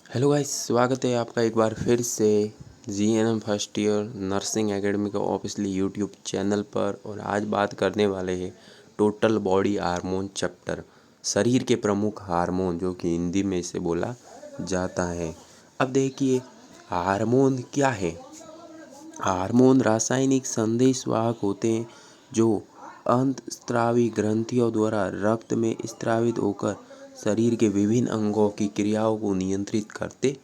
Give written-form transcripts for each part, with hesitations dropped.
Hello guys, स्वागत है आपका एक बार फिर से GNM first year nursing academy का ऑफिशियली यूट्यूब चैनल पर। और आज बात करने वाले हैं टोटल बॉडी हार्मोन चैप्टर, शरीर के प्रमुख हार्मोन, जो कि हिंदी में इसे बोला जाता है। अब देखिए, हार्मोन क्या है। हार्मोन रासायनिक संदेशवाहक होते हैं जो अंतस्रावी ग्रंथियों द्वारा रक्त में स्रावित होकर शरीर के विभिन्न अंगों की क्रियाओं को नियंत्रित करते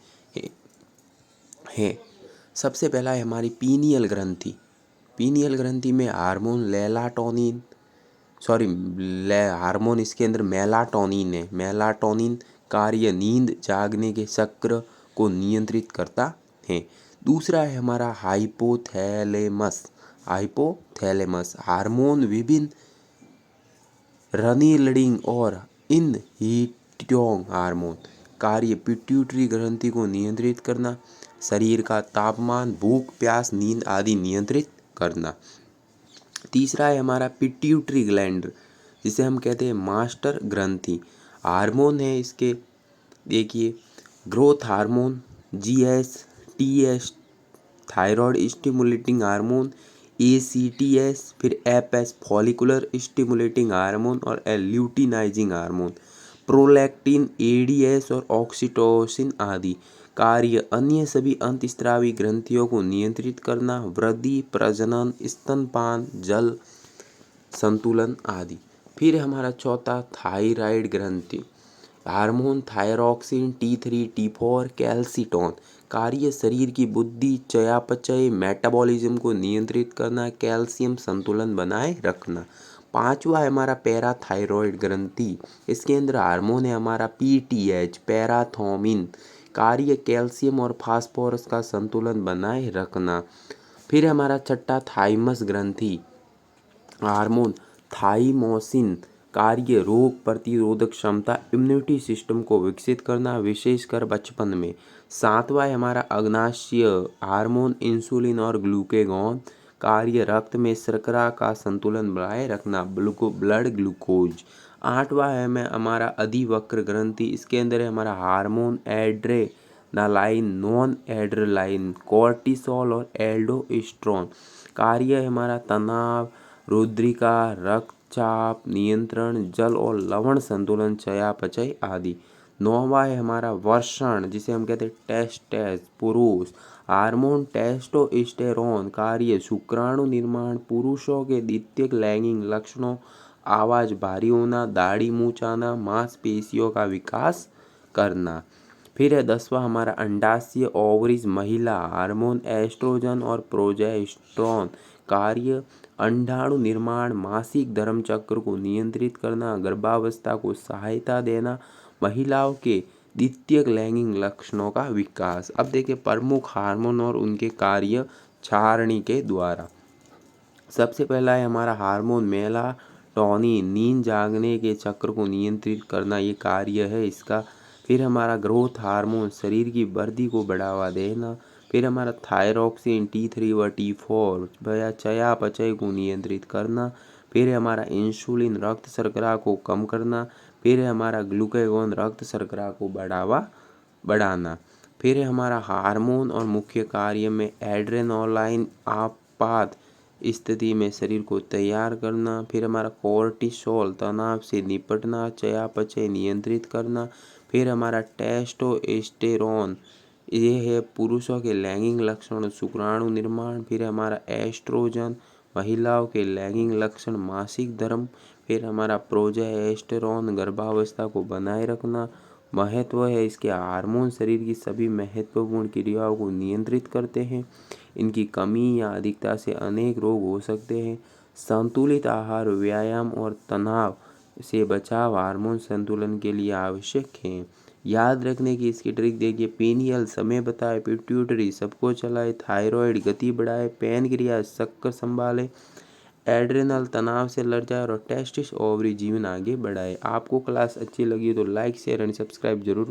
हैं। सबसे पहला है हमारी पीनियल ग्रंथि। पीनियल ग्रंथि में हार्मोन हार्मोन इसके अंदर मेलाटोनिन है। मेलाटोनिन कार्य नींद जागने के चक्र को नियंत्रित करता है। दूसरा है हमारा हाइपोथैलेमस। हाइपोथैलेमस हार्मोन विभिन्न रनिलिडिंग और इनहिबिटोन हार्मोन कार्य पिट्यूटरी ग्रंथि को नियंत्रित करना, शरीर का तापमान, भूख, प्यास, नींद आदि नियंत्रित करना। तीसरा है हमारा पिट्यूटरी ग्लैंड, जिसे हम कहते हैं मास्टर ग्रंथि। हार्मोन है इसके, देखिए, growth hormone, GS, TS, thyroid stimulating hormone, ACTS, फिर एफएस फॉलिकुलर स्टिमुलेटिंग हार्मोन और ल्यूटिनाइजिंग हार्मोन, प्रोलैक्टिन, एडीएस और ऑक्सीटोसिन आदि कार्य अन्य सभी अंतस्रावी ग्रंथियों को नियंत्रित करना, वृद्धि, प्रजनन, स्तनपान, जल संतुलन आदि। फिर हमारा चौथा थायराइड ग्रंथि। हार्मोन थायरोक्सिन, T3, T4, कैल्सिटोन कार्य शरीर की बुद्धि, चयापचय, मेटाबॉलिज्म को नियंत्रित करना, कैल्शियम संतुलन बनाए रखना। पांचवा है हमारा पैराथायरॉयड ग्रंथि। इसके अंदर हार्मोन है हमारा PTH, पैराथोमिन कार्य कैल्शियम और फास्फोरस का संतुलन बनाए रखना। फिर हमारा छठा थाइमस ग्रंथि। हार्मोन थाइमोसिन कार्य रोग प्रतिरोधक क्षमता, इम्यूनिटी सिस्टम को विकसित करना, विशेषकर बचपन में। सातवां है हमारा अग्नाशय हार्मोन इंसुलिन और ग्लूकेगॉन कार्य रक्त में शर्करा का संतुलन बनाए रखना, ब्लड ग्लूकोज। आठवां है हमारा अधिवक्र ग्रंथि। इसके अंदर है हमारा hormone adrenaline, non adrenaline, cortisol और एल्डोस्टेरोन कार्य है हमारा तनाव, रुद्रिका, रक्तचाप नियंत्रण, जल और लवण संतुलन, चयापचय आदि। नौवां है हमारा वर्षण, जिसे हम कहते हैं टेस्टेस पुरुष हार्मोन टेस्टोस्टेरोन कार्य शुक्राणु निर्माण, पुरुषों के द्वितीयक लैंगिक लक्षणों, आवाज भारी होना, दाढ़ी मूंछ आना, मांसपेशियों का विकास करना। फिर है 10वां हमारा अंडाशय ओवरीज महिला हार्मोन एस्ट्रोजन और प्रोजेस्टेरोन कार्य अंडाणु निर्माण, मासिक धर्म चक्र को नियंत्रित करना, गर्भावस्था को सहायता देना, महिलाओं के द्वितीयक लैंगिक लक्षणों का विकास। अब देखिए प्रमुख हार्मोन और उनके कार्य सारणी के द्वारा। सबसे पहला है हमारा हार्मोन मेलाटोनिन, नींद जागने के चक्र को नियंत्रित करना, ये कार्य है इसका। फिर हमारा ग्रोथ हार्मोन शरीर की वृद्धि को बढ़ावा देना। फिर हमारा थायरोक्सिन, T3 व T4 वह चयापचय को नियंत्रित करना। फिर है हमारा इंसुलिन रक्त शर्करा को कम करना। फिर है हमारा ग्लूकेगॉन रक्त शर्करा को बढ़ाना। फिर है हमारा हार्मोन और मुख्य कार्य में एड्रेनालाइन आपात स्थिति में शरीर को तैयार करना। फिर हमारा कोर्टिसोल तनाव से निपटना, चयापचय नियंत्रित करना। फिर हमारा टेस्टोस्टेरोन ये है पुरुषों के लैंगिक लक्षण, शुक्राणु निर्माण। फिर हमारा एस्ट्रोजन महिलाओं के लैंगिक लक्षण, मासिक धर्म। फिर हमारा प्रोजेस्टेरोन गर्भावस्था को बनाए रखना। महत्व है इसके हार्मोन शरीर की सभी महत्वपूर्ण क्रियाओं को नियंत्रित करते हैं। इनकी कमी या अधिकता से अनेक रोग हो सकते हैं। संतुलित आहार, व्यायाम और तनाव से बचाव हार्मोन संतुलन के लिए आवश्यक है। याद रखने की इसकी ट्रिक देखिए, पीनियल समय बताए, पिट्यूटरी सबको चलाए, थायराइड गति बढ़ाए, पैनक्रियास शक्कर संभाले, एड्रेनल तनाव से लड़ जाए और टेस्टिस ओवरी जीवन आगे बढ़ाए। आपको क्लास अच्छी लगी तो लाइक शेयर एंड सब्सक्राइब जरूर